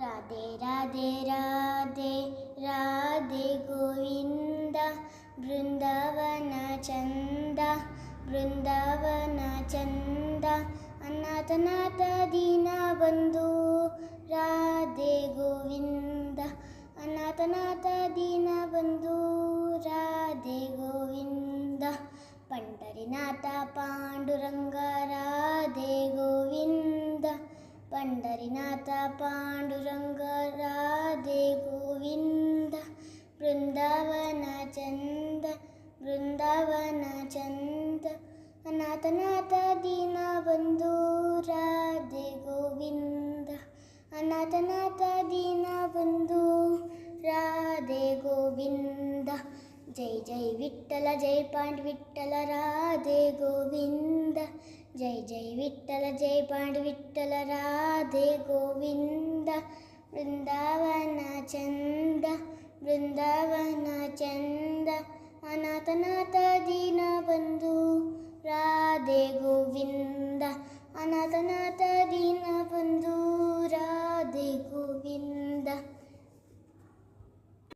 ರಾಧೆ ರಾಧೆ ರಾಧೆ ರಾಧೆ ಗೋವಿಂದ ಬೃಂದಾವನ ಚಂದ ಬೃಂದಾವನ ಚಂದ ಅನಾಥನಾಥ ದೀನ ಬಂಧು ರಾಧೆ ಗೋವಿಂದ ಅನಾಥನಾಥ ದೀನ ಬಂಧು ರಾಧೆ ಗೋವಿಂದ ಪಂಡರಿನಾಥ ಪಾಂಡುರಂಗ ರಾಧೆ ಗೋವಿಂದ ಪಂಡರಿನಾಥ ಪಾಂಡುರಂಗ ರಾಧೆ ಗೋವಿಂದ ಬೃಂದಾವನ ಚಂದ ಬೃಂದಾವನ ಚಂದ ಅನಾಥನಾಥ ದೀನ ಬಂಧು ರಾಧೆ ಗೋವಿಂದ ಅನಾಥನಾಥ ದೀನ ಬಂಧು ರಾಧೆ ಗೋವಿಂದ ಜೈ ಜೈ ವಿಠ್ಠಲ ಜೈ ಪಾಂಡು ವಿಠ್ಠಲ ರಾಧೆ ಗೋವಿಂದ ಜೈ ಜೈ ವಿಠ್ಠಲ ಜೈ ಪಾಂಡು ವಿಠ್ಠಲ ರಾಧೆ ಗೋವಿಂದ ಬೃಂದಾವನ ಚಂದ ಬೃಂದಾವನ ಚಂದ ಅನಾಥನಾಥ ದೀನ ಬಂಧು